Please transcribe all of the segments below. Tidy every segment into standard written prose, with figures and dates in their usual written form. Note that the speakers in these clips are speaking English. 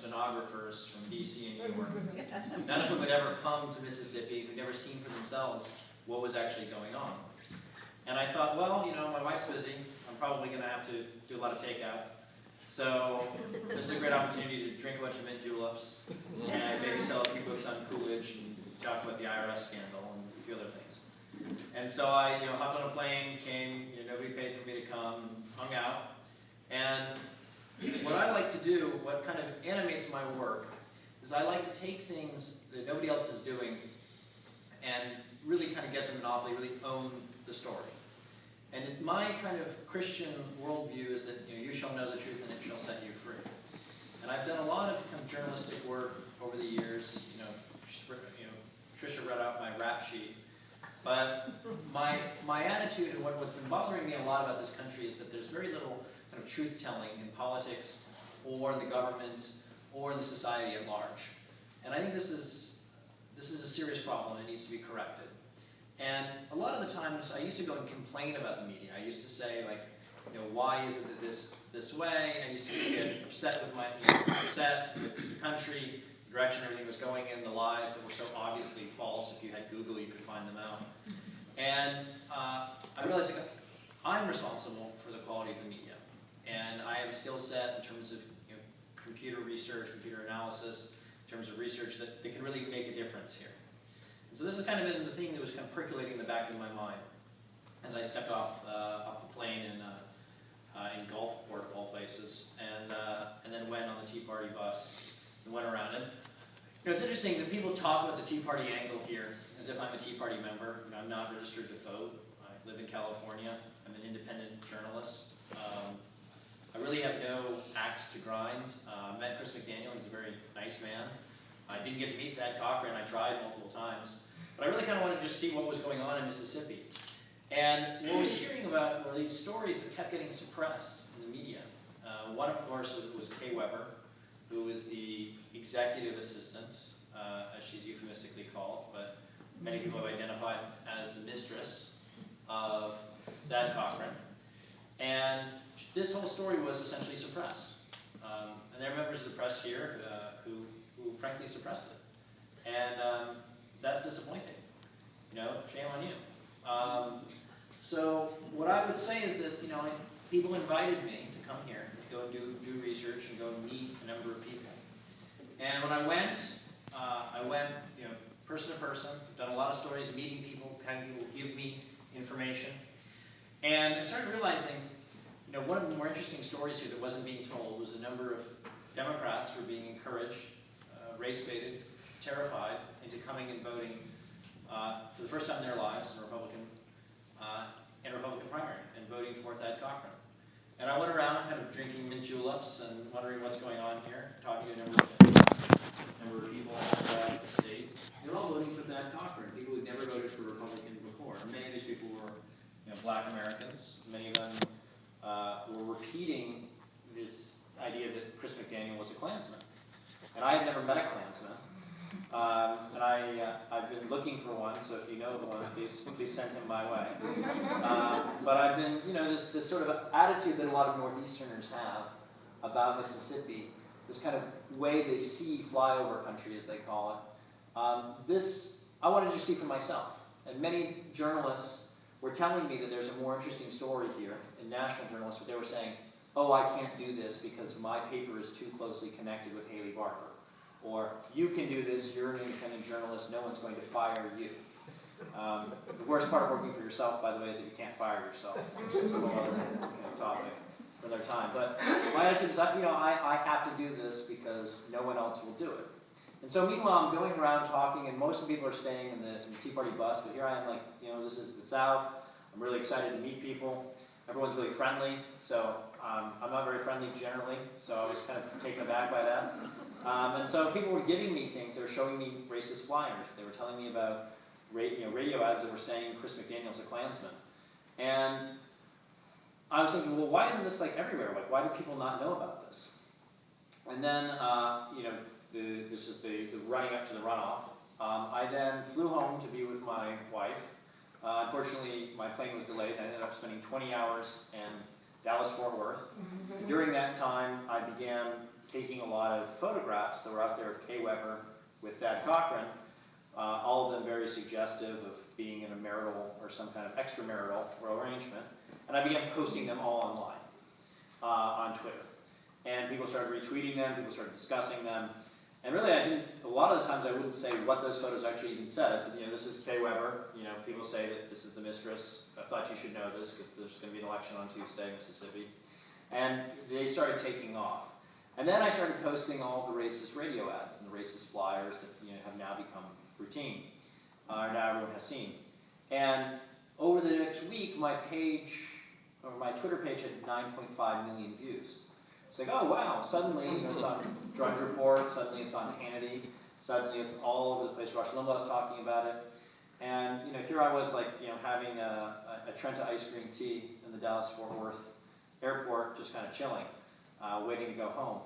stenographers from DC and New York. None of whom had ever come to Mississippi, who'd never seen for themselves what was actually going on. And I thought, well, you know, my wife's busy. I'm probably going to have to do a lot of takeout. So this is a great opportunity to drink a bunch of mint juleps and maybe sell a few books on Coolidge and talk about the IRS scandal and a few other things. And so I, hopped on a plane, came, nobody paid for me to come, hung out. And what I like to do, what kind of animates my work, is I like to take things that nobody else is doing and really kind of get the monopoly, really own the story. And my kind of Christian worldview is that you shall know the truth and it shall set you free. And I've done a lot of kind of journalistic work over the years. Trisha read out my rap sheet. But my attitude and what's been bothering me a lot about this country is that there's very little kind of truth-telling in politics or in the government or in the society at large. And I think this is a serious problem that needs to be corrected. And a lot of the times I used to go and complain about the media. I used to say, like, why is it this way? I used to get upset with the country, the direction everything was going in, the lies that were so obviously false. If you had Google, you could find them out. And I realized that I'm responsible for the quality of the media. And I have a skill set in terms of computer research, computer analysis, in terms of research that can really make a difference here. And so this has kind of been the thing that was kind of percolating in the back of my mind as I stepped off the plane in Gulfport, of all places, and then went on the Tea Party bus and went around. And it's interesting that people talk about the Tea Party angle here as if I'm a Tea Party member. I'm not registered to vote. I live in California. I'm an independent journalist. I really have no axe to grind. I met Chris McDaniel. He's a very nice man. I didn't get to meet Thad Cochran. I tried multiple times. But I really kind of wanted to just see what was going on in Mississippi. And what I was hearing about were these stories that kept getting suppressed in the media. One, of course, was Kay Weber, who is the executive assistant, as she's euphemistically called, but many people have identified as the mistress of Thad Cochran. And this whole story was essentially suppressed. And there are members of the press here who frankly suppressed it. And that's disappointing. Shame on you. So what I would say is that, people invited me to come here, to go and do research and go and meet a number of people. And when I went, person to person. I've done a lot of stories of meeting people, having people give me information. And I started realizing, one of the more interesting stories here that wasn't being told was a number of Democrats were being encouraged, race-baited, terrified into coming and voting for the first time in their lives in a Republican primary and voting for Thad Cochran. And I went around kind of drinking mint juleps and wondering what's going on here, talking to a number of people around the state. They're all voting for Thad Cochran, people who'd never voted for Republican before. Many of these people were Black Americans. Many of them were repeating this idea that Chris McDaniel was a Klansman. And I had never met a Klansman. And I've been looking for one, so if you know of one, please send him my way. But I've been, this sort of attitude that a lot of Northeasterners have about Mississippi, this kind of way they see flyover country, as they call it. This I wanted to see for myself. And many journalists were telling me that there's a more interesting story here, in national journalists, but they were saying, oh, I can't do this because my paper is too closely connected with Haley Barbour. Or, you can do this, you're an independent journalist, no one's going to fire you. The worst part of working for yourself, by the way, is that you can't fire yourself, which is a whole other topic for their time. But my attitude is, I have to do this because no one else will do it. And so meanwhile, I'm going around talking, and most of the people are staying in the Tea Party bus, but here I am like, this is the South. I'm really excited to meet people. Everyone's really friendly, so I'm not very friendly generally, so I was kind of taken aback by that. And so people were giving me things. They were showing me racist flyers. They were telling me about radio ads that were saying Chris McDaniel's a Klansman. And I was thinking, well, why isn't this like everywhere? Like, why do people not know about this? And then, this is the running up to the runoff. I then flew home to be with my wife. Unfortunately, my plane was delayed. I ended up spending 20 hours in Dallas-Fort Worth. During that time, I began taking a lot of photographs that were out there of Kay Weber with Thad Cochran, all of them very suggestive of being in a marital or some kind of extramarital arrangement. And I began posting them all online on Twitter. And people started retweeting them, people started discussing them. And really, a lot of the times I wouldn't say what those photos actually even said. I said, this is Kay Weber. People say that this is the mistress. I thought you should know this because there's going to be an election on Tuesday in Mississippi. And they started taking off. And then I started posting all the racist radio ads and the racist flyers that have now become routine, or now everyone has seen. And over the next week, my Twitter page had 9.5 million views. It's like, oh wow, suddenly it's on Drudge Report, suddenly it's on Hannity, suddenly it's all over the place. Rush Limbaugh's talking about it. And here I was having a Trenta ice cream tea in the Dallas-Fort Worth airport, just kind of chilling, waiting to go home.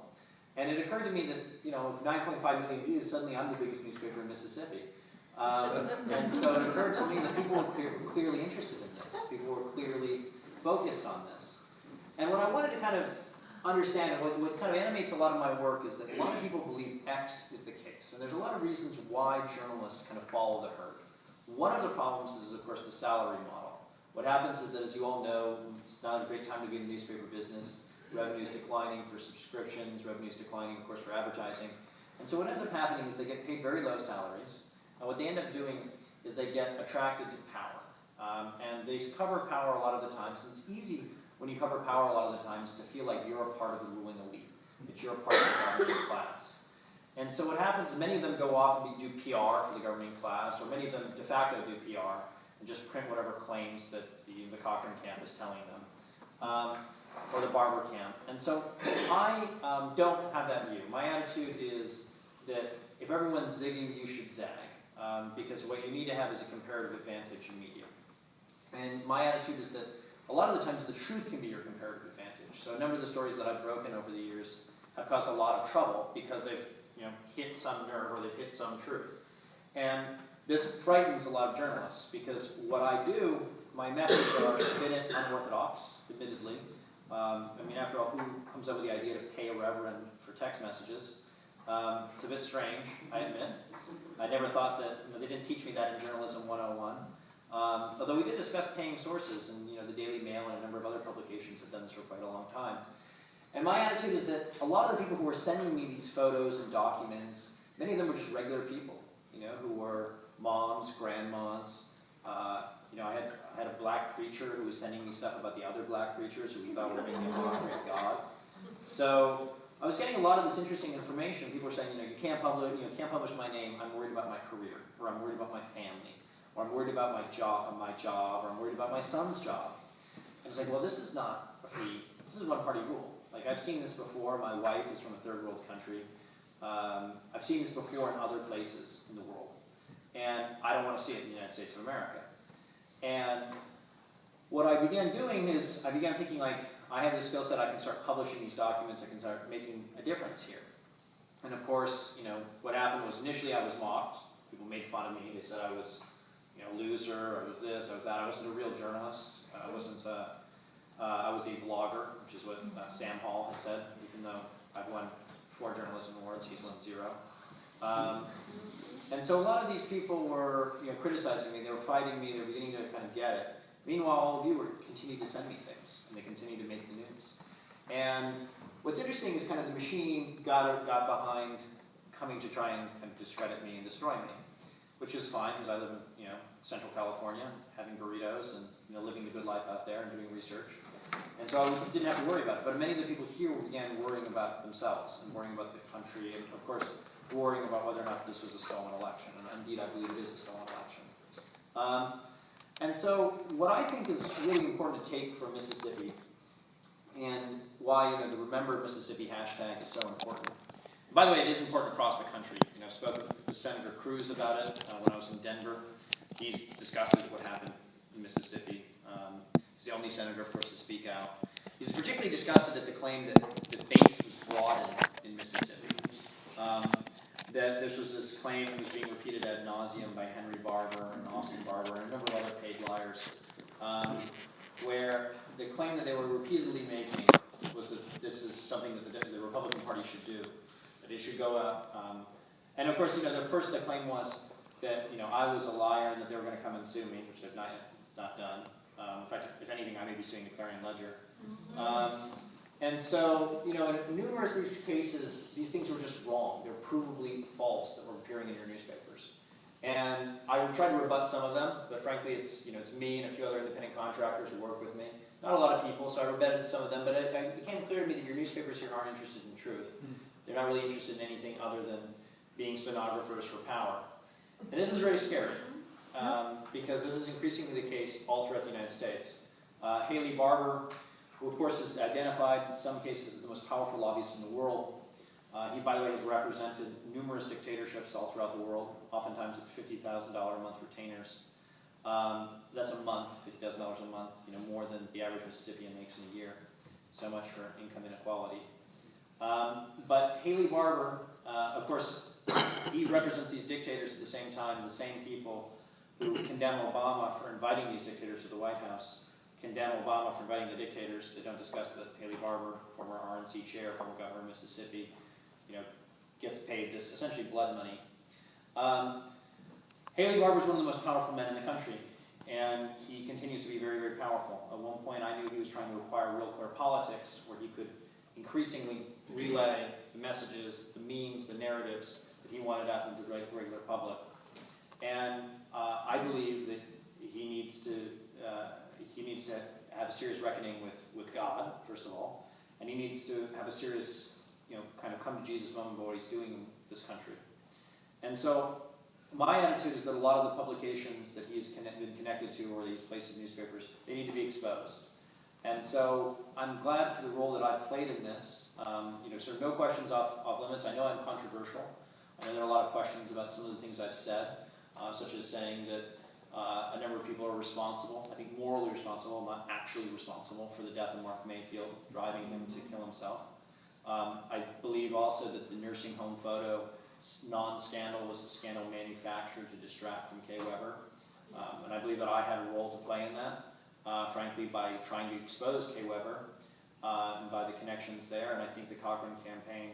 And it occurred to me that, with 9.5 million views, suddenly I'm the biggest newspaper in Mississippi. And so it occurred to me that people were clearly interested in this. People were clearly focused on this. And what I wanted to kind of understand, and what kind of animates a lot of my work, is that a lot of people believe X is the case. And there's a lot of reasons why journalists kind of follow the herd. One of the problems is, of course, the salary model. What happens is that, as you all know, it's not a great time to be in the newspaper business. Revenue's declining for subscriptions, revenue's declining, of course, for advertising. And so what ends up happening is they get paid very low salaries, and what they end up doing is they get attracted to power. And they cover power a lot of the times, and it's easy when you cover power a lot of the times to feel like you're a part of the ruling elite, that you're a part of the governing class. And so what happens is many of them go off and do PR for the governing class, or many of them de facto do PR, and just print whatever claims that the Cochran camp is telling them. Or the Barber camp. And so I don't have that view. My attitude is that if everyone's zigging, you should zag. Because what you need to have is a comparative advantage in media. And my attitude is that a lot of the times the truth can be your comparative advantage. So a number of the stories that I've broken over the years have caused a lot of trouble because they've hit some nerve or they've hit some truth. And this frightens a lot of journalists because what I do, my methods are a bit unorthodox, admittedly. After all, who comes up with the idea to pay a reverend for text messages? It's a bit strange, I admit. I never thought that, they didn't teach me that in Journalism 101. Although we did discuss paying sources, and the Daily Mail and a number of other publications have done this for quite a long time. And my attitude is that a lot of the people who were sending me these photos and documents, many of them were just regular people, who were moms, grandmas. I had a black preacher who was sending me stuff about the other black preachers who we thought were making a mockery of God. So I was getting a lot of this interesting information. People were saying, you can't publish my name. I'm worried about my career, or I'm worried about my family, or I'm worried about my job, or I'm worried about my son's job. And it's like, well, this is not this is one-party rule. Like, I've seen this before. My wife is from a third world country. I've seen this before in other places in the world. And I don't want to see it in the United States of America. And what I began doing is I began thinking, like, I have this skill set, I can start publishing these documents, I can start making a difference here. And of course, what happened was initially I was mocked. People made fun of me. They said I was, loser, I was this, I was that. I wasn't a real journalist. I wasn't, I was a blogger, which is what Sam Hall has said, even though I've won 4 journalism awards, he's won 0. And so a lot of these people were criticizing me, they were fighting me, they were beginning to kind of get it. Meanwhile, all of you continued to send me things, and they continued to make the news. And what's interesting is kind of the machine got behind coming to try and kind of discredit me and destroy me, which is fine because I live in Central California, having burritos and living the good life out there and doing research. And so I didn't have to worry about it. But many of the people here began worrying about themselves and worrying about the country and, of course, worrying about whether or not this was a stolen election. And indeed, I believe it is a stolen election. And so what I think is really important to take from Mississippi and why the Remember Mississippi hashtag is so important. By the way, it is important across the country. I've spoken with Senator Cruz about it when I was in Denver. He's discussed what happened in Mississippi. He's the only senator, of course, to speak out. He's particularly disgusted at the claim that the base was broadened in Mississippi. That this was this claim that was being repeated ad nauseum by Henry Barber and Austin Barber and a number of other paid liars, where the claim that they were repeatedly making was that this is something that the Republican Party should do. That it should go out. And of course, the claim was that, I was a liar and that they were going to come and sue me, which they've not done. In fact, if anything, I may be suing the Clarion Ledger. And so, in numerous of these cases, these things were just wrong. They're provably false that were appearing in your newspapers. And I tried to rebut some of them, but frankly, it's me and a few other independent contractors who work with me. Not a lot of people, so I rebutted some of them, but it became clear to me that your newspapers here aren't interested in truth. They're not really interested in anything other than being stenographers for power. And this is very scary, because this is increasingly the case all throughout the United States. Haley Barbour, who of course is identified in some cases as the most powerful lobbyist in the world. He, by the way, has represented numerous dictatorships all throughout the world, oftentimes at $50,000 a month retainers. That's a month, $50,000 a month, more than the average Mississippian makes in a year. So much for income inequality. But Haley Barbour, of course, he represents these dictators at the same time, the same people who condemn Obama for inviting these dictators to the White House, condemn Obama for inviting the dictators. They don't discuss that Haley Barbour, former RNC chair, former governor of Mississippi, gets paid this essentially blood money. Haley Barbour is one of the most powerful men in the country, and he continues to be very, very powerful. At one point, I knew he was trying to acquire Real Clear Politics, where he could increasingly relay the messages, the memes, the narratives that he wanted out into the regular public. And I believe that he needs to have a serious reckoning with God, first of all, and he needs to have a serious, kind of come to Jesus moment about what he's doing in this country. And so my attitude is that a lot of the publications that he's been connected to, or these places, newspapers, they need to be exposed. And so I'm glad for the role that I played in this. Sort of no questions off limits. I know I'm controversial. I know there are a lot of questions about some of the things I've said, such as saying that a number of people are responsible, I think morally responsible, not actually responsible, for the death of Mark Mayfield, driving him to kill himself. I believe also that the nursing home photo non-scandal was a scandal manufactured to distract from Kay Weber. And I believe that I had a role to play in that, frankly, by trying to expose Kay Weber and by the connections there. And I think the Cochrane campaign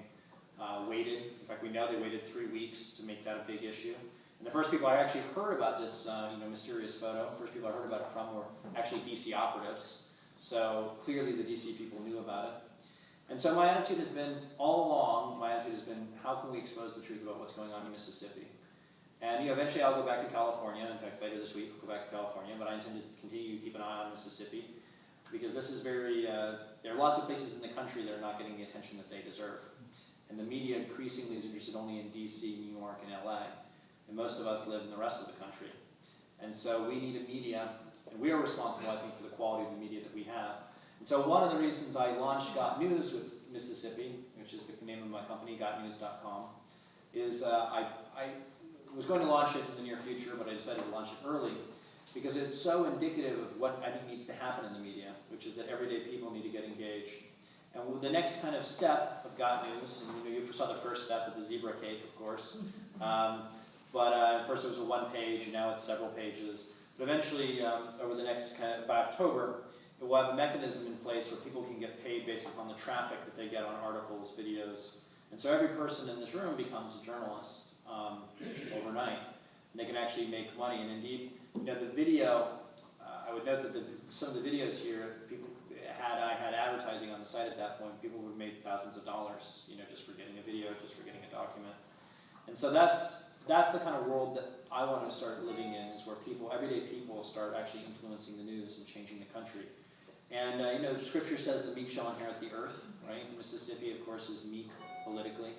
waited. In fact, we know they waited 3 weeks to make that a big issue. And the first people I actually heard about this mysterious photo, first people I heard about it from were actually DC operatives. So clearly the DC people knew about it. And so my attitude has been, all along, how can we expose the truth about what's going on in Mississippi? And eventually I'll go back to California. In fact, later this week I'll go back to California, but I intend to continue to keep an eye on Mississippi, because this is very, there are lots of places in the country that are not getting the attention that they deserve. And the media increasingly is interested only in DC, New York, and LA. And most of us live in the rest of the country. And so we need a media, and we are responsible, I think, for the quality of the media that we have. And so one of the reasons I launched Got News with Mississippi, which is the name of my company, gotnews.com, is I was going to launch it in the near future, but I decided to launch it early because it's so indicative of what I think needs to happen in the media, which is that everyday people need to get engaged. And the next kind of step of Got News, and you saw the first step with the zebra cake, of course, but first it was a one-page, and now it's several pages. But eventually, over the next by October, it will have a mechanism in place where people can get paid based upon the traffic that they get on articles, videos. And so every person in this room becomes a journalist overnight. And they can actually make money. And indeed, the video, I would note that some of the videos here, I had advertising on the site at that point. People would have made thousands of dollars, just for getting a video, just for getting a document. And so that's the kind of world that I want to start living in, is where everyday people start actually influencing the news and changing the country. And the scripture says the meek shall inherit the earth, right? Mississippi, of course, is meek politically.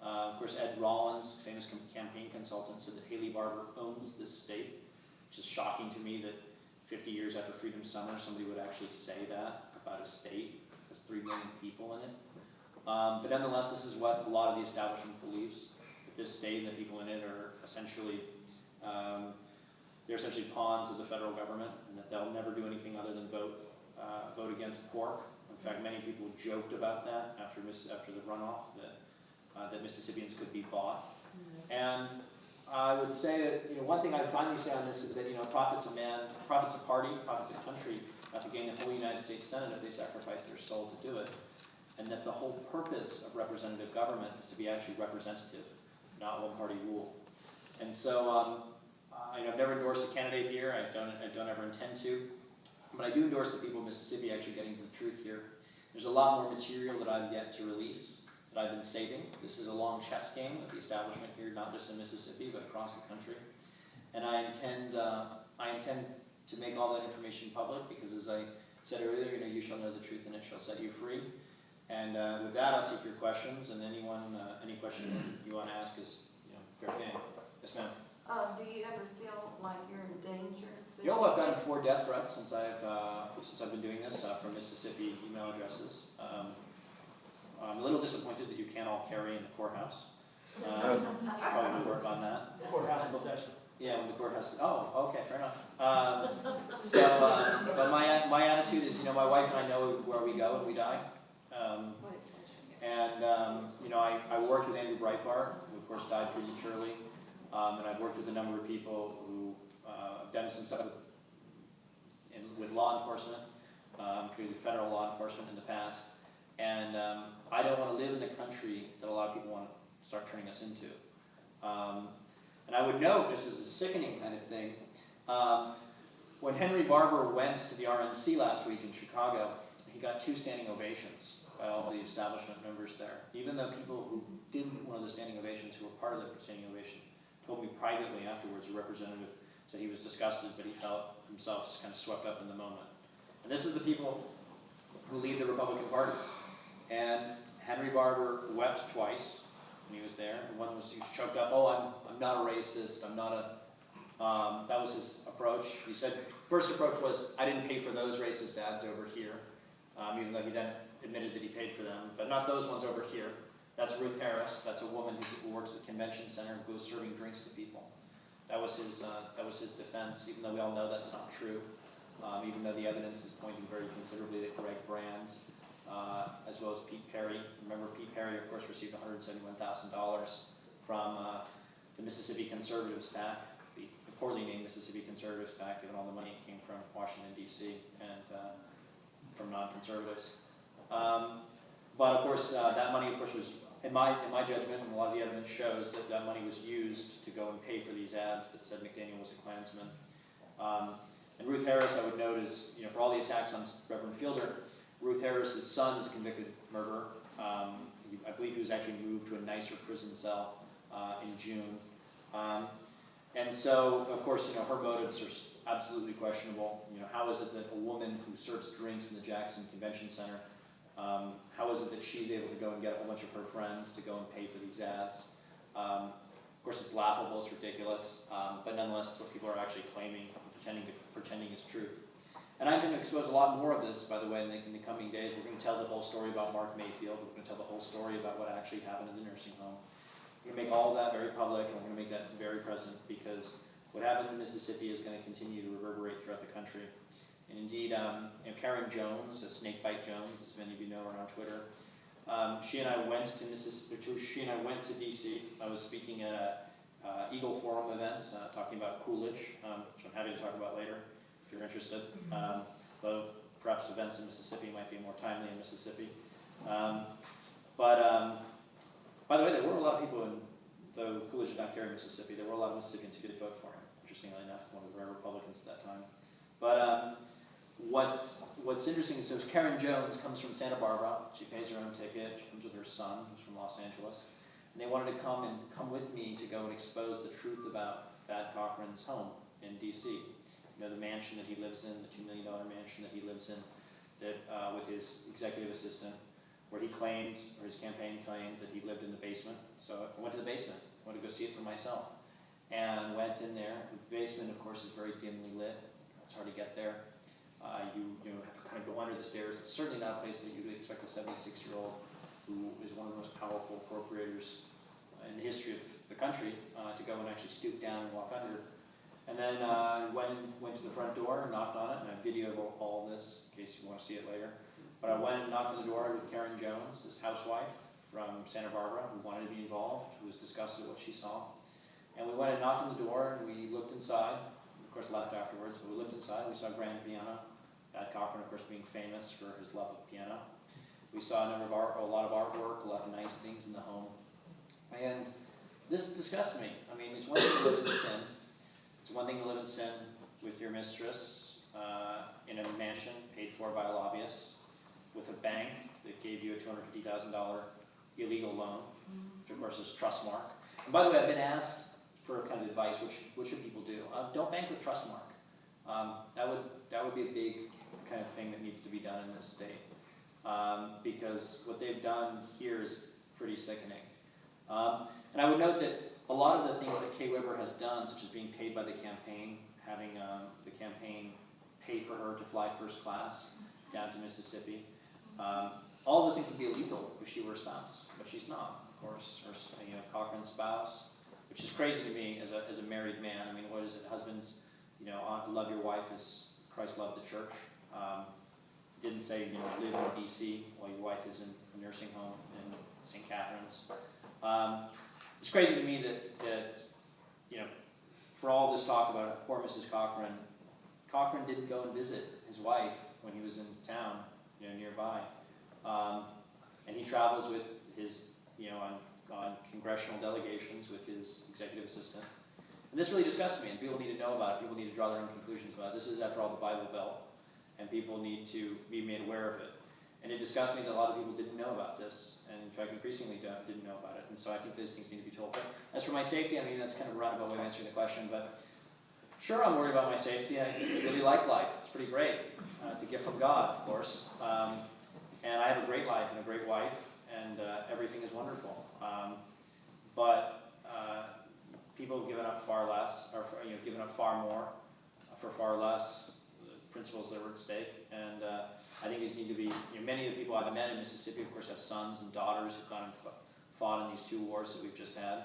Of course, Ed Rollins, famous campaign consultant, said that Haley Barbour owns this state, which is shocking to me that 50 years after Freedom Summer, somebody would actually say that about a state that has 3 million people in it. But nonetheless, this is what a lot of the establishment believes, that this state and the people in it are essentially, they're essentially pawns of the federal government, and that they'll never do anything other than vote against pork. In fact, many people joked about that after the runoff, that Mississippians could be bought. And I would say that one thing I'd finally say on this is that profits a man, profits a party, profits a country, not to gain the whole United States Senate if they sacrifice their soul to do it. and that the whole purpose of representative government is to be actually representative, not one-party rule. And so I've never endorsed a candidate here. I don't ever intend to. But I do endorse the people of Mississippi actually getting to the truth here. There's a lot more material that I've yet to release that I've been saving. This is a long chess game of the establishment here, not just in Mississippi, but across the country. And I intend to make all that information public because, as I said earlier, you shall know the truth and it shall set you free. And with that, I'll take your questions, and any question you want to ask is fair game. Yes, ma'am. Do you ever feel like you're in danger? I've gotten 4 death threats since I've been doing this from Mississippi email addresses. I'm a little disappointed that you can't all carry in the courthouse. Probably work on that. The courthouse in session. Yeah, when the courthouse. Oh, okay, fair enough. But my attitude is, my wife and I know where we go if we die. I worked with Andrew Breitbart, who of course died prematurely, and I've worked with a number of people who have done some stuff with law enforcement, including federal law enforcement in the past. And I don't want to live in a country that a lot of people want to start turning us into. And I would note, just as a sickening kind of thing, when Henry Barber went to the RNC last week in Chicago, he got 2 standing ovations by all the establishment members there. Even though people who didn't get one of the standing ovations, who were part of the standing ovation, told me privately afterwards, a representative said he was disgusted, but he felt himself kind of swept up in the moment. And this is the people who lead the Republican Party. And Henry Barber wept twice when he was there. And one was, he was choked up, oh, I'm not a racist, I'm not a, that was his approach. He said, first approach was, I didn't pay for those racist ads over here, even though he then admitted that he paid for them, but not those ones over here. That's Ruth Harris, that's a woman who works at the convention center and goes serving drinks to people. That was his defense, even though we all know that's not true. Even though the evidence is pointing very considerably that Greg Brand, as well as Pete Perry. Remember, Pete Perry, of course, received $171,000 from the Mississippi Conservatives PAC, the poorly named Mississippi Conservatives PAC, given all the money came from Washington, D.C., and from non-conservatives. But of course, that money, of course, was, in my judgment, and a lot of the evidence shows that that money was used to go and pay for these ads that said McDaniel was a Klansman. And Ruth Harris, I would note, is, for all the attacks on Reverend Fielder, Ruth Harris's son is a convicted murderer. I believe he was actually moved to a nicer prison cell in June. And so, of course, her motives are absolutely questionable. How is it that a woman who serves drinks in the Jackson Convention Center, how is it that she's able to go and get a whole bunch of her friends to go and pay for these ads? Of course, it's laughable, it's ridiculous, but nonetheless, it's what people are actually claiming, pretending is truth. And I intend to expose a lot more of this, by the way, in the coming days. We're going to tell the whole story about Mark Mayfield. We're going to tell the whole story about what actually happened in the nursing home. We're going to make all of that very public, and we're going to make that very present, because what happened in Mississippi is going to continue to reverberate throughout the country. And indeed, Karen Jones, Snakebite Jones, as many of you know, are on Twitter. She and I went to D.C. I was speaking at an Eagle Forum event, talking about Coolidge, which I'm happy to talk about later, if you're interested. Though perhaps events in Mississippi might be more timely in Mississippi. By the way, there were a lot of people though Coolidge did not carry Mississippi, there were a lot of Mississippians who did vote for him, interestingly enough, one of the rare Republicans at that time. But what's interesting is, so Karen Jones comes from Santa Barbara. She pays her own ticket. She comes with her son, who's from Los Angeles. And they wanted to come with me to go and expose the truth about Thad Cochran's home in D.C. The mansion that he lives in, the $2 million mansion that he lives in, that with his executive assistant, where he claimed, or his campaign claimed, that he lived in the basement. So I went to the basement. I wanted to go see it for myself. And went in there. The basement, of course, is very dimly lit. It's hard to get there. You have to kind of go under the stairs. It's certainly not a place that you would expect a 76-year-old who is one of the most powerful appropriators in the history of the country to go and actually stoop down and walk under. And then went to the front door and knocked on it, and I videoed all of this in case you want to see it later. But I went and knocked on the door with Karen Jones, this housewife from Santa Barbara who wanted to be involved, who was disgusted at what she saw. And we went and knocked on the door, and we looked inside. Of course, left afterwards, but we looked inside. We saw grand piano. Thad Cochran, of course, being famous for his love of piano. We saw a lot of artwork, a lot of nice things in the home. And this disgusted me. I mean, it's one thing to live in sin. It's one thing to live in sin with your mistress in a mansion paid for by a lobbyist, with a bank that gave you a $250,000 illegal loan, which of course is Trustmark. And by the way, I've been asked for kind of advice, what should people do? Don't bank with Trustmark. That would be a big kind of thing that needs to be done in this state, because what they've done here is pretty sickening. And I would note that a lot of the things that Kay Weber has done, such as being paid by the campaign, having the campaign pay for her to fly first class down to Mississippi, all of those things would be illegal if she were a spouse, but she's not, of course, or Cochran's spouse, which is crazy to me as a married man. I mean, what is it? Husbands, love your wife as Christ loved the church. Didn't say, live in D.C. while your wife is in a nursing home in St. Catherine's. It's crazy to me that for all this talk about poor Mrs. Cochran, Cochran didn't go and visit his wife when he was in town, nearby. And he travels with his, on congressional delegations with his executive assistant. And this really disgusts me, and people need to know about it. People need to draw their own conclusions about it. This is, after all, the Bible Belt, and people need to be made aware of it. And it disgusts me that a lot of people didn't know about this, and in fact, increasingly didn't know about it. And so I think these things need to be told. But as for my safety, I mean, that's kind of a roundabout way of answering the question, but sure, I'm worried about my safety. I really like life. It's pretty great. It's a gift from God, of course. And I have a great life and a great wife, and everything is wonderful. But people have given up far less, or given up far more for far less. The principles that were at stake, and I think these need to be. Many of the people I've met in Mississippi, of course, have sons and daughters who've gone and fought in these 2 wars that we've just had,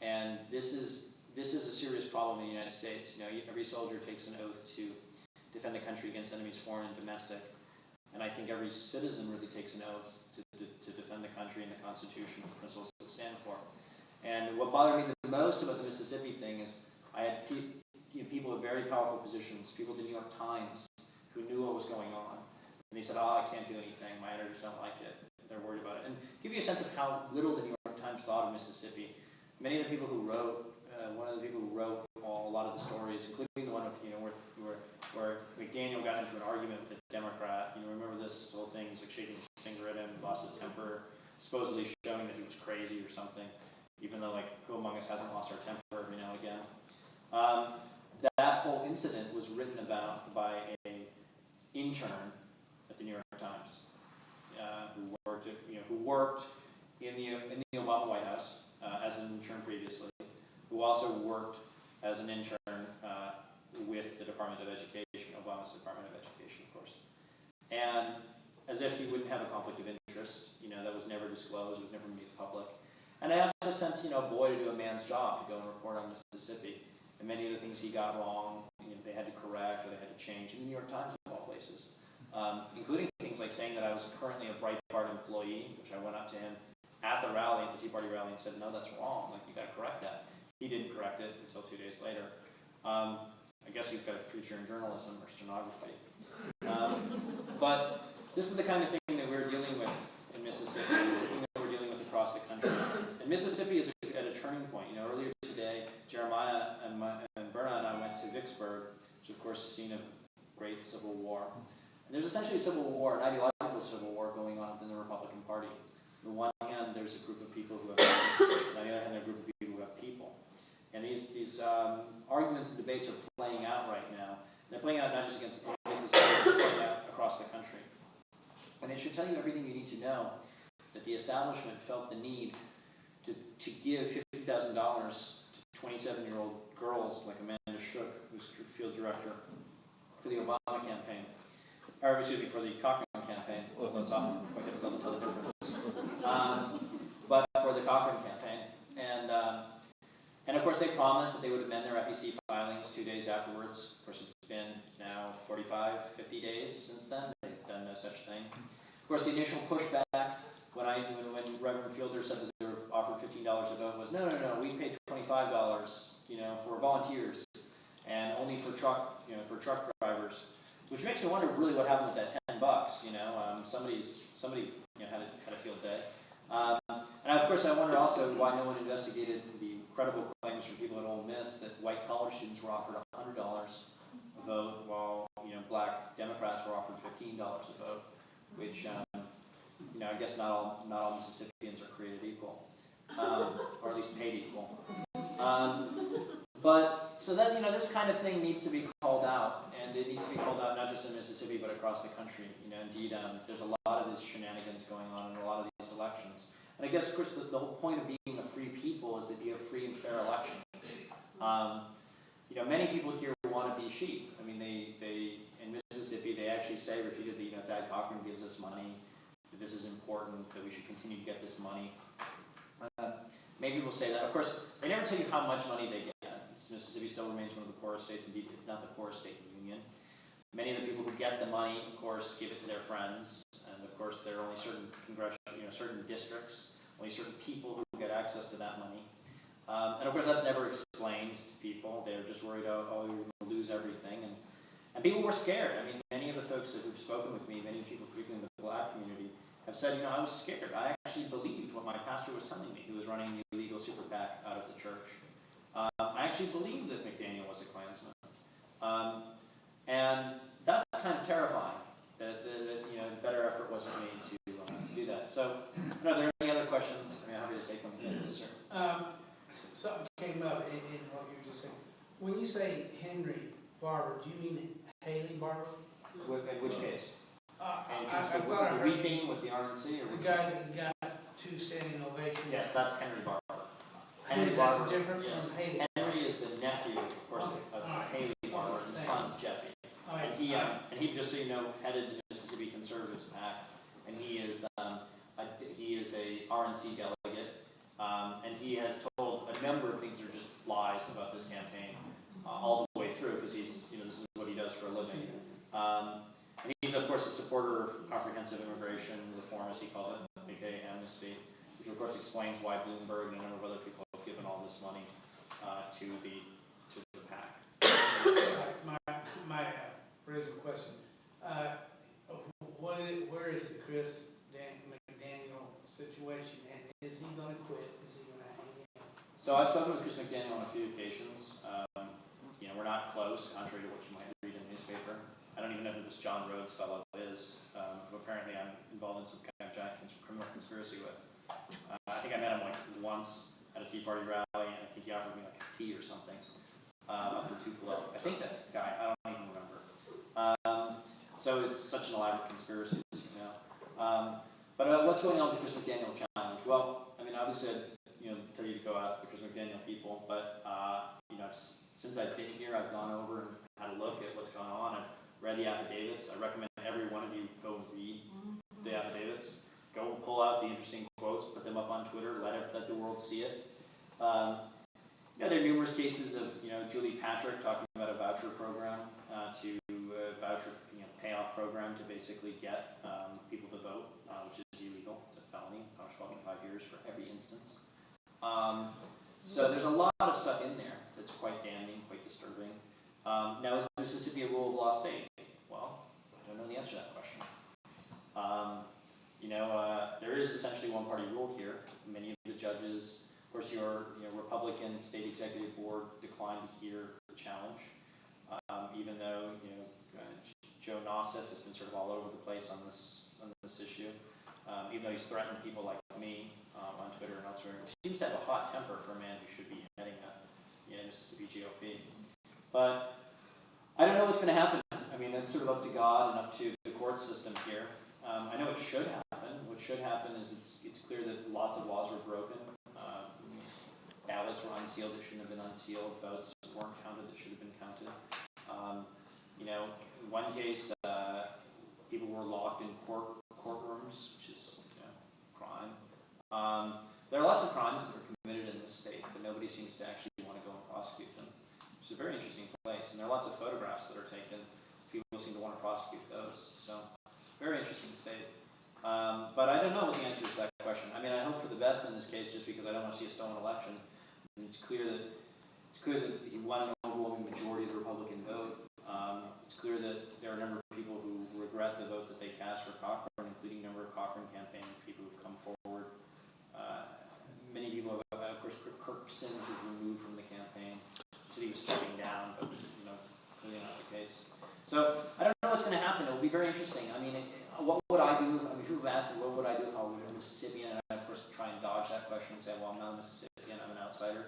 and this is a serious problem in the United States. Every soldier takes an oath to defend the country against enemies, foreign and domestic, and I think every citizen really takes an oath to defend the country and the Constitution, the principles that it stands for. And what bothered me the most about the Mississippi thing is I had people in very powerful positions, people at the New York Times, who knew what was going on. And they said, I can't do anything, my editors don't like it, they're worried about it. And give you a sense of how little the New York Times thought of Mississippi. Many of the people who wrote, one of the people who wrote a lot of the stories, including the one of, where McDaniel got into an argument with a Democrat. Remember this whole thing, he's like shaking his finger at him, lost his temper, supposedly showing that he was crazy or something, even though, who among us hasn't lost our temper every now and again? That whole incident was written about by an intern at the New York Times, who worked in the Obama White House as an intern previously, who also worked as an intern with the Department of Education, Obama's Department of Education, of course. And as if he wouldn't have a conflict of interest, that was never disclosed, was never made public. And I also sent, a boy to do a man's job, to go and report on Mississippi. And many of the things he got wrong, they had to correct or they had to change in the New York Times of all places. Including things like saying that I was currently a Breitbart employee, which I went up to him at the rally, at the Tea Party rally, and said, no, that's wrong, you gotta correct that. He didn't correct it until 2 days later. I guess he's got a future in journalism or stenography. But this is the kind of thing that we're dealing with in Mississippi. It's the thing that we're dealing with across the country. And Mississippi is at a turning point. Earlier today, Jeremiah and Berna and I went to Vicksburg, which of course is the scene of great civil war. And there's essentially a civil war, an ideological civil war going on within the Republican Party. On the one hand, there's a group of people who have money. On the other hand, there's a group of people who have people. And these arguments and debates are playing out right now. And they're playing out not just against Mississippi, but they're playing out across the country. And it should tell you everything you need to know that the establishment felt the need to give $50,000 to 27-year-old girls like Amanda Shook, who's field director for the Obama campaign, or excuse me, for the Cochran campaign. Well, it's often quite difficult to tell the difference. But for the Cochran campaign, and of course they promised that they would amend their FEC filings 2 days afterwards. Of course, it's been now 45, 50 days since then. They've done no such thing. Of course, the initial pushback when Reverend Fielder said that they were offered $15 a vote was, no, we paid $25, for volunteers, and only for truck drivers, which makes me wonder really what happened with that $10. Somebody field day. And of course, I wonder also why no one investigated the credible claims from people at Ole Miss that white college students were offered $100 a vote, while black Democrats were offered $15 a vote, which I guess not all Mississippians are created equal, or at least paid equal. But so that this kind of thing needs to be called out, and it needs to be called out not just in Mississippi but across the country. Indeed, there's a lot of these shenanigans going on in a lot of these elections. And I guess, of course, the whole point of being a free people is that you have free and fair elections. Many people here want to be sheep. I mean, they in Mississippi they actually say repeatedly, Thad Cochran gives us money, that this is important, that we should continue to get this money. Many people say that. Of course, they never tell you how much money they get. Mississippi still remains one of the poorest states, indeed, if not the poorest state in the union. Many of the people who get the money, of course, give it to their friends, and of course, there are only certain certain districts, only certain people who get access to that money. And of course, that's never explained to people. They're just worried, oh, you're going to lose everything. And people were scared. I mean, many of the folks who've spoken with me, many people, particularly in the black community, have said, I was scared. I actually believed what my pastor was telling me, who was running the illegal super PAC out of the church. I actually believed that McDaniel was a Klansman. And that's kind of terrifying, that better effort wasn't made to do that. So, are there any other questions? I'm happy to take them. Yes, sir. Something came up in what you were just saying. When you say Henry Barber, do you mean Haley Barber? In which case? I With thought I the heard reaping with the RNC? Or the which guy that got 2 standing ovations. Yes, that's Henry Barber. Henry Barber. That's different from Haley. Henry is the nephew, of course, of Haley Barber, and son of Jeffy. And he, just so you know, headed the Mississippi Conservatives PAC, and he is a RNC delegate, and he has told a number of things that are just lies about this campaign all the way through, because he's this is what he does for a living. And he's of course a supporter of comprehensive immigration reform, as he calls it, aka amnesty, which of course explains why Bloomberg and a number of other people have given all this money to the PAC. My original question, where is the Chris McDaniel situation, and is he going to quit? Is he going to hang in? So I've spoken with Chris McDaniel on a few occasions. We're not close, contrary to what you might read in the newspaper. I don't even know who this John Rhodes fellow is, who apparently I'm involved in some kind of giant criminal conspiracy with. I think I met him once at a Tea Party rally, and I think he offered me a tea or something up in Tupelo. I think that's the guy. I don't even remember. So it's such an elaborate conspiracy, as you know. But what's going on with the Chris McDaniel challenge? Well, I mean, obviously, I'd tell you to go ask the Chris McDaniel people, but since I've been here, I've gone over and had a look at what's going on. I've read the affidavits. I recommend every one of you go and read the affidavits. Go and pull out the interesting quotes, put them up on Twitter, let the world see it. There are numerous cases of Julie Patrick talking about a voucher program voucher payoff program to basically get people to vote, which is illegal. It's a felony, punishable 5 years for every instance. So there's a lot of stuff in there that's quite damning, quite disturbing. Now, is Mississippi a rule of law state? Well, I don't know the answer to that question. There is essentially one-party rule here. Many of the judges, of course, your Republican state executive board declined to hear the challenge, even though Joe Nosif has been sort of all over the place on this issue. Even though he's threatened people like me on Twitter and elsewhere, he seems to have a hot temper for a man who should be heading a Mississippi GOP. But I don't know what's going to happen. I mean, that's sort of up to God and up to the court system here. I know what should happen. What should happen is it's clear that lots of laws were broken. Ballots were unsealed that shouldn't have been unsealed. Votes weren't counted that should have been counted. In one case, people were locked in courtrooms, which is crime. There are lots of crimes that are committed in this state, but nobody seems to actually want to go and prosecute them, which is a very interesting place. And there are lots of photographs that are taken. People seem to want to prosecute those. So, very interesting state. But I don't know what the answer is to that question. I mean, I hope for the best in this case, just because I don't want to see a stolen election. And it's clear that he won an overwhelming majority of the Republican vote. It's clear that there are a number of people who regret the vote that they cast for Cochran, including a number of Cochran campaign people who've come So I don't know what's going to happen. It will be very interesting. I mean, what would I do? People have asked me, what would I do if I were a Mississippian? And I, of course, try and dodge that question and say, well, I'm not a Mississippian, I'm an outsider.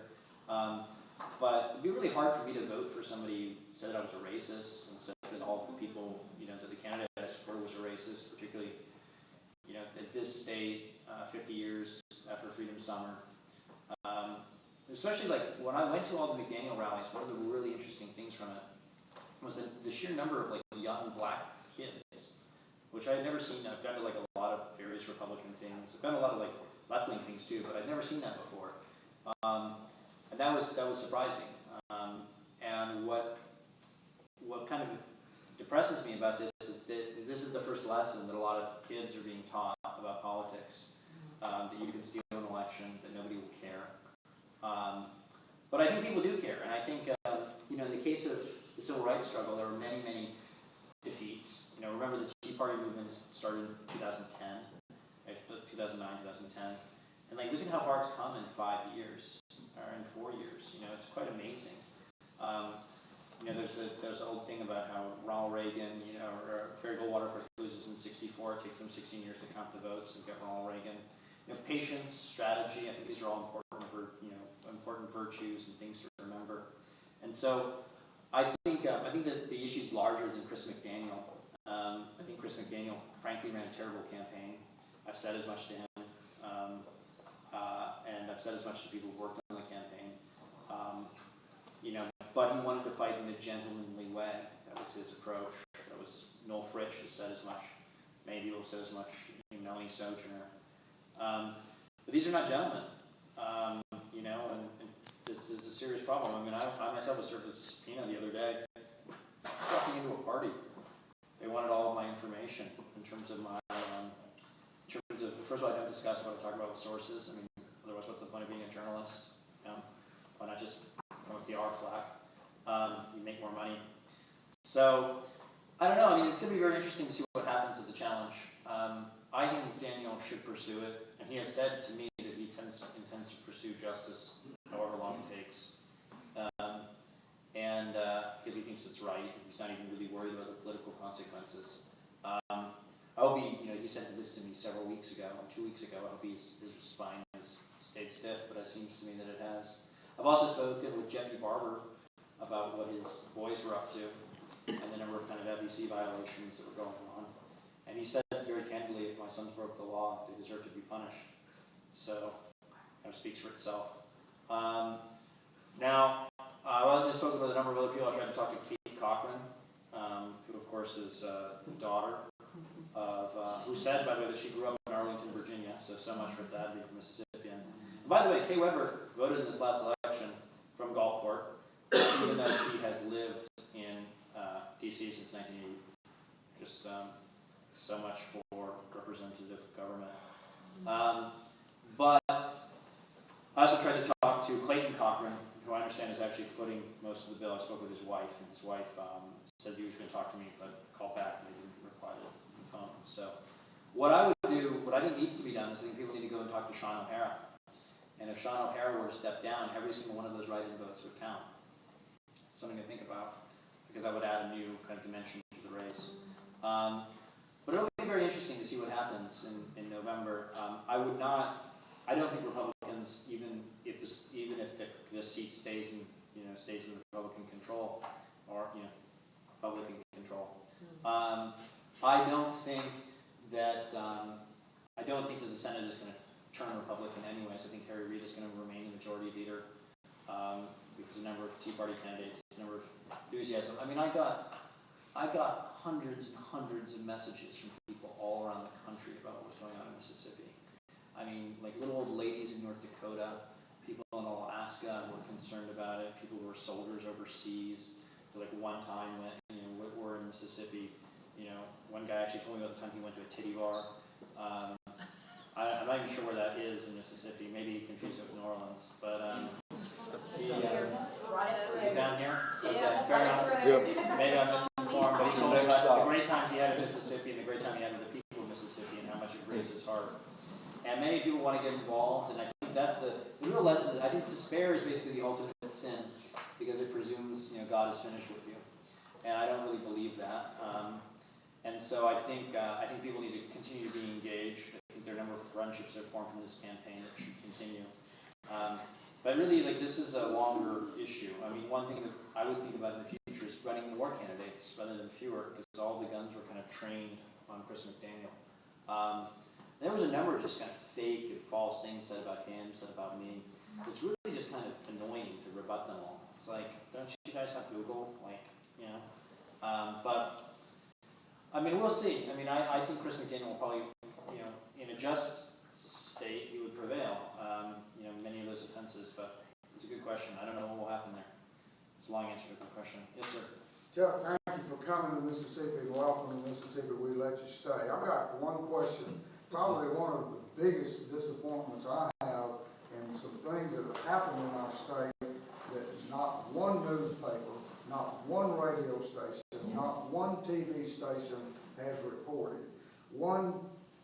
But it'd be really hard for me to vote for somebody who said I was a racist and said that all the people, that the candidate I supported was a racist, particularly, at this state, 50 years after Freedom Summer. Especially like when I went to all the McDaniel rallies, one of the really interesting things from it was the sheer number of like young black kids, which I had never seen. I've gone to like a lot of various Republican things. I've done a lot of like left-wing things too, but I'd never seen that before. And that was surprising. And what kind of depresses me about this is that this is the first lesson that a lot of kids are being taught about politics. That you can steal an election, that nobody will care. But I think people do care, and I think in the case of the civil rights struggle, there were many, many defeats. Remember the Tea Party movement started in 2010, right? 2009, 2010, and like look at how far it's come in 5 years or in 4 years. It's quite amazing. There's an old thing about how Ronald Reagan, or Barry Goldwater loses in '64. It takes them 16 years to count the votes and get Ronald Reagan. Patience, strategy. I think these are all important virtues and things to remember. And so, I think that the issue is larger than Chris McDaniel. I think Chris McDaniel, frankly, ran a terrible campaign. I've said as much to him, and I've said as much to people who worked on the campaign. But he wanted to fight in a gentlemanly way. That was his approach. That was Noel Fritsch has said as much. Many people have said as much. Melanie Sojourner. But these are not gentlemen. And this is a serious problem. I mean, I myself was served a subpoena the other day. Walking into a party, they wanted all of my information in terms of first of all, I don't discuss what I talk about with sources. I mean, otherwise, what's the point of being a journalist? Why not just come with the R flag? You make more money. So, I don't know. I mean, it's going to be very interesting to see what happens at the challenge. I think Daniel should pursue it, and he has said to me that he intends to pursue justice however long it takes. And because he thinks it's right, he's not even really worried about the political consequences. I hope he said this to me several weeks ago, 2 weeks ago. I hope his spine has stayed stiff, but it seems to me that it has. I've also spoken with Jeffrey Barber about what his boys were up to and the number of kind of FEC violations that were going on. And he said very candidly, if my sons broke the law, they deserve to be punished. So, kind of speaks for itself. Now, I've spoken with a number of other people. I tried to talk to Kate Cochran, who of course is the daughter of, who said, by the way, that she grew up in Arlington, Virginia, so much for that, being from Mississippian. And by the way, Kay Weber voted in this last election from Gulfport, even though she has lived in D.C. since 1980. Just so much for representative government. But I also tried to talk to Clayton Cochran, who I understand is actually footing most of the bill. I spoke with his wife, and his wife said he was going to talk to me, but called back and they didn't reply to the phone. So what I would do, what I think needs to be done is I think people need to go and talk to Sean O'Hara. And if Sean O'Hara were to step down, every single one of those write-in votes would count. It's something to think about, because I would add a new kind of dimension to the race. But it'll be very interesting to see what happens in November. I don't think Republicans, even if this seat stays in Republican control, or Republican control. I don't think that the Senate is going to turn Republican anyways. I think Harry Reid is going to remain the majority leader because a number of Tea Party candidates, a number of enthusiasm. I mean, I got hundreds and hundreds of messages from people all around the country about what was going on in Mississippi. I mean, like little old ladies in North Dakota, people in Alaska were concerned about it, people who were soldiers overseas, like one time when, were in Mississippi, one guy actually told me about the time he went to a titty bar. I'm not even sure where that is in Mississippi, maybe he confused it with New Orleans, but is it down here? Okay, fair enough. Yep. Maybe I'm misinformed, but he told me about the great times he had in Mississippi and the great time he had with the people of Mississippi and how much it breaks his heart. And many people want to get involved, and I think that's the real lesson. I think despair is basically the ultimate sin, because it presumes God is finished with you. and I don't really believe that. And so I think people need to continue to be engaged. I think there are a number of friendships that are formed from this campaign that should continue. But really, like, this is a longer issue. I mean, one thing that I would think about in the future is running more candidates rather than fewer, because all the guns were kind of trained on Chris McDaniel. There was a number of just kind of fake and false things said about him, said about me. It's really just kind of annoying to rebut them all. It's like, don't you guys have Google? Like, you know? But, I mean, we'll see. I mean, I think Chris McDaniel will probably, you know, in a just state, he would prevail. You know, many of those offenses, but it's a good question. I don't know what will happen there. It's a long answer to a good question. Yes, sir. Chuck, thank you for coming to Mississippi and welcome to Mississippi. We let you stay. I've got one question. Probably one of the biggest disappointments I have in some things that have happened in our state that not one newspaper, not one radio station, not one TV station has reported. One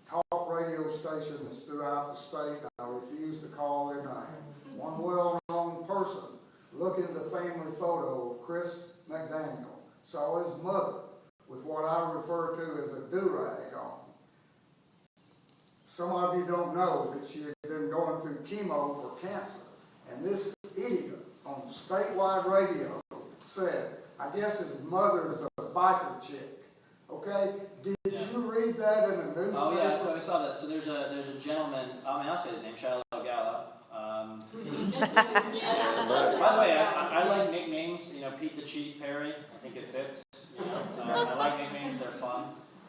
talk radio station that's throughout the state, I refuse to call their name. One well-known person looking at the family photo of Chris McDaniel, saw his mother with what I refer to as a do-rag on. Some of you don't know that she had been going through chemo for cancer, and this idiot on statewide radio said, I guess his mother is a biker chick. Okay? Did you read that in a newspaper? Oh yeah, so I saw that. So there's a gentleman. I mean, I'll say his name, Shiloh Gallo. By the way, I like nicknames. You know, Pete the Cheat Perry. I think it fits. You know, I like nicknames. They're fun.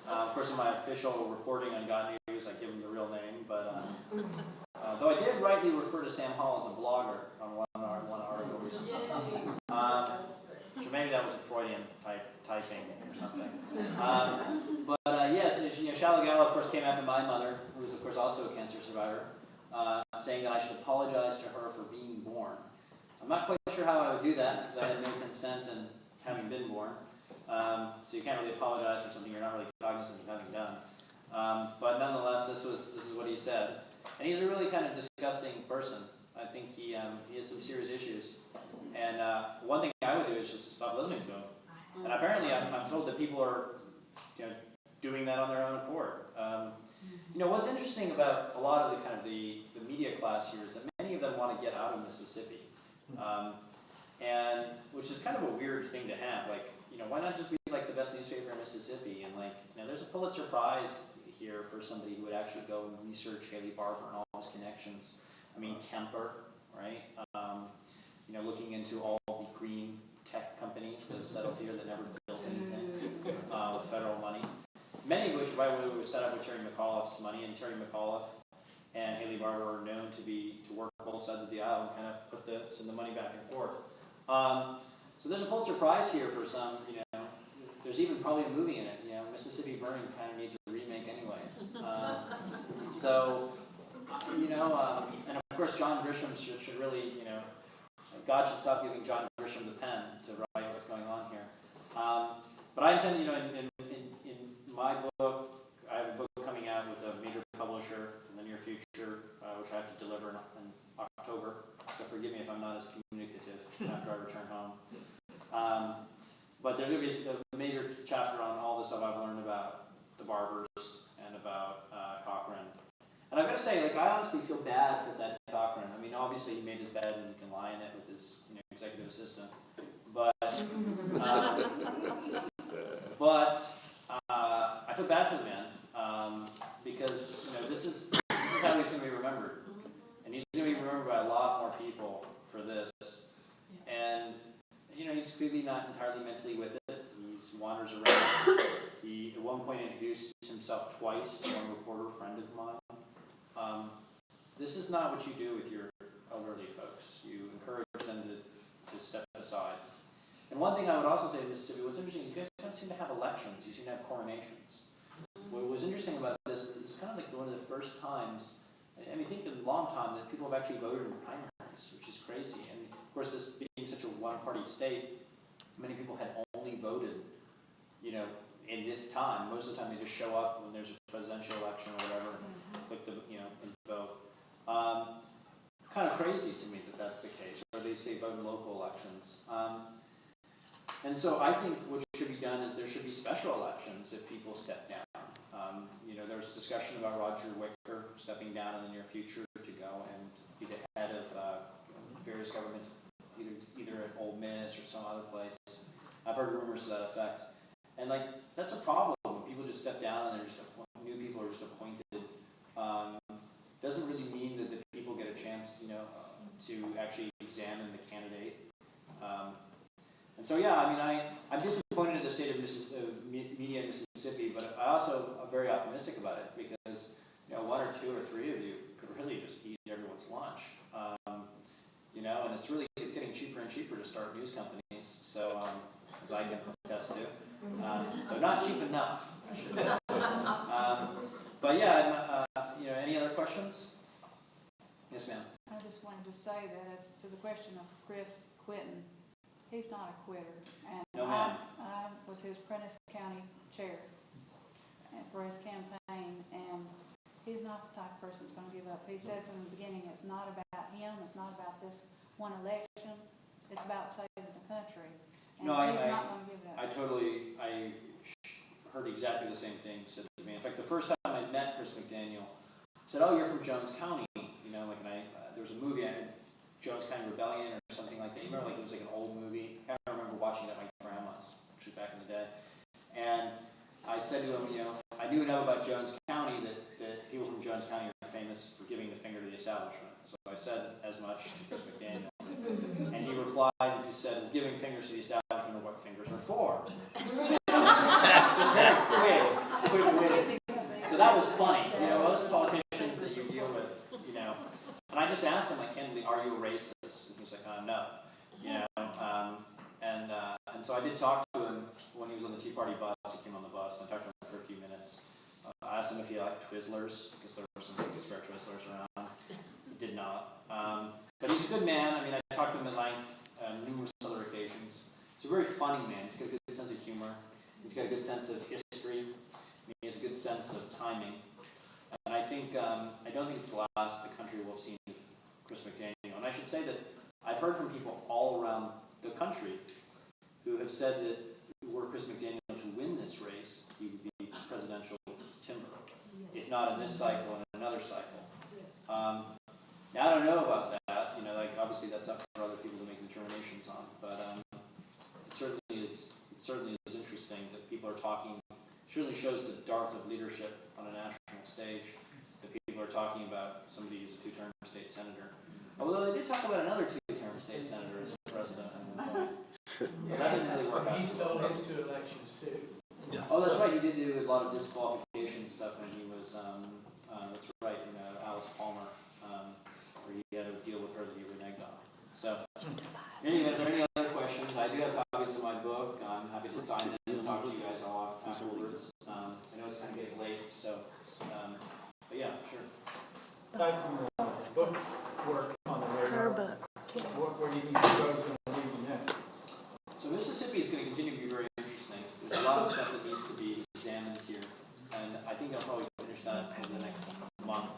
Of course, in my official reporting on God News, I give him the real name. But though I did rightly refer to Sam Hall as a blogger on one article recently. So maybe that was a Freudian typing or something. Yes, you know, Shiloh Gallo, of course, came after my mother, who was, of course, also a cancer survivor, saying that I should apologize to her for being born. I'm not quite sure how I would do that, because I had no consent in having been born. So you can't really apologize for something you're not really cognizant of having done. But nonetheless, this is what he said. And he's a really kind of disgusting person. I think he has some serious issues. And one thing I would do is just stop listening to him. And apparently, I'm told that people are, you know, doing that on their own accord. You know, what's interesting about a lot of the media class here is that many of them want to get out of Mississippi, and which is kind of a weird thing to have. Like, you know, why not just be like the best newspaper in Mississippi? And like, you know, there's a Pulitzer Prize here for somebody who would actually go and research Haley Barbour and all his connections. I mean, Kemper, right? You know, looking into all the green tech companies that have settled here that never built anything with federal money. Many of which, by the way, were set up with Terry McAuliffe's money, and Terry McAuliffe and Haley Barbour are known to work both sides of the aisle and kind of send the money back and forth. So there's a Pulitzer Prize here for some, you know, there's even probably a movie in it, you know, Mississippi Burning kind of needs a remake anyways. So, you know, and of course John Grisham should really, you know, God should stop giving John Grisham the pen to write what's going on here. But I intend, you know, in my book, I have a book coming out with a major publisher in the near future, which I have to deliver in October. So forgive me if I'm not as communicative after I return home. But there's going to be a major chapter on all the stuff I've learned about the Barbers and about Cochran. And I've got to say, like, I honestly feel bad for that Cochran. I mean, obviously he made his bed and he can lie in it with his, you know, executive assistant. But I feel bad for the man because, you know, this is how he's going to be remembered, and he's going to be remembered by a lot more people for this. And you know, he's clearly not entirely mentally with it. He wanders around. He at one point introduced himself twice to one reporter friend of mine. This is not what you do with your elderly folks. You encourage them to step aside. And one thing I would also say in Mississippi, what's interesting, you guys don't seem to have elections, you seem to have coronations. What was interesting about this is it's kind of like one of the first times, I mean, think in a long time, that people have actually voted in primaries, which is crazy. And of course, this being such a one-party state, many people had only voted, you know, in this time. Most of the time they just show up when there's a presidential election or whatever, and click the, you know, and vote. Kind of crazy to me that that's the case, or they say vote in local elections. And so I think what should be done is there should be special elections if people step down. You know, there's discussion about Roger Wicker stepping down in the near future to go and be the head of various government, either at Ole Miss or some other place. I've heard rumors to that effect. And like, that's a problem when people just step down and they're just new people are just appointed. Doesn't really mean that the people get a chance, you know, to actually examine the candidate. And so, yeah, I mean, I'm disappointed in the state of media in Mississippi, but I also am very optimistic about it because, you know, 1 or 2 or 3 of you could really just eat everyone's lunch. You know, and it's getting cheaper and cheaper to start news companies. So, as I can attest to, they're not cheap enough, I should say. But yeah, you know, any other questions? Yes, ma'am. I just wanted to say that as to the question of Chris quitting, he's not a quitter. And No, ma'am. I was his Prentice County chair and for his campaign, and he's not the type of person that's going to give up. He said from the beginning, it's not about him, it's not about this one election, it's about saving the country. And No, he's not going to give it up. I heard exactly the same thing said to me. In fact, the first time I met Chris McDaniel, said, "Oh, you're from Jones County," you know, like, and there was a movie I had, Jones County Rebellion or something like that. You remember, like, it was like an old movie. I can't remember watching it at my grandma's, which was back in the day. And I said to him, you know, I do know about Jones County that people from Jones County are famous for giving the finger to the establishment. So I said as much to Chris McDaniel. And he replied, and he said, well, giving fingers to the establishment are what fingers are for. Just very quick witted. So that was funny. You know, most politicians that you deal with, you know, and I just asked him, like, candidly, are you a racist? And he's like, no. You know, and so I did talk to him when he was on the Tea Party bus. He came on the bus. I talked to him for a few minutes. I asked him if he liked Twizzlers, because there were some spare Twizzlers around. He did not. But he's a good man. I mean, I talked to him at length on numerous other occasions. He's a very funny man. He's got a good sense of humor. He's got a good sense of history. He has a good sense of timing. And I think, I don't think it's the last the country will have seen of Chris McDaniel. And I should say that I've heard from people all around the country who have said that were Chris McDaniel to win this race, he would be presidential timber. Yes. If not in this cycle, in another cycle. Yes. Now, I don't know about that. You know, like, obviously that's up for other people to make determinations on. But it certainly is interesting that people are talking. Surely shows the dearth of leadership on a national stage. That people are talking about somebody who's a 2-term state senator. Although they did talk about another 2-term state senator as president at one point. But that didn't really work out. He stole his 2 elections too. Yeah. Oh, that's right. He did do a lot of disqualification stuff when he was. That's right. You know, Alice Palmer, where he had to deal with her that he reneged on. So, anyway, are there any other questions? I do have copies of my book. I'm happy to sign it and talk to you guys all afterwards. I know it's kind of getting late, so, but yeah, sure. Aside from the book work on the radar, where do you think the road's going to lead you next? So Mississippi is going to continue to be very interesting. There's a lot of stuff that needs to be examined here, and I think I'll probably finish that in the next month.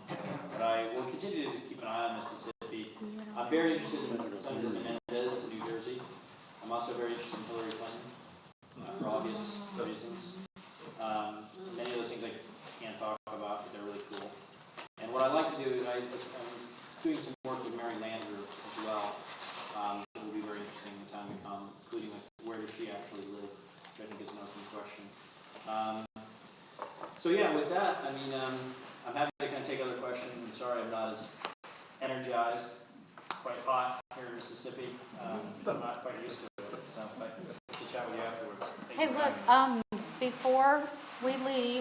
But I will continue to keep an eye on Mississippi. I'm very interested in Senator Menendez in New Jersey. I'm also very interested in Hillary Clinton, for obvious reasons. Many of those things I can't talk about, but they're really cool. And what I like to do is I'm doing some work with Mary Lander as well. It will be very interesting in the time to come, including with where does she actually live, which I think is an open question. So yeah, with that, I mean, I'm happy to kind of take other questions. I'm sorry I'm not as energized. Quite hot here in Mississippi. I'm not quite used to it, so but to chat with you afterwards. Thank Hey, you for look, having me. before we leave,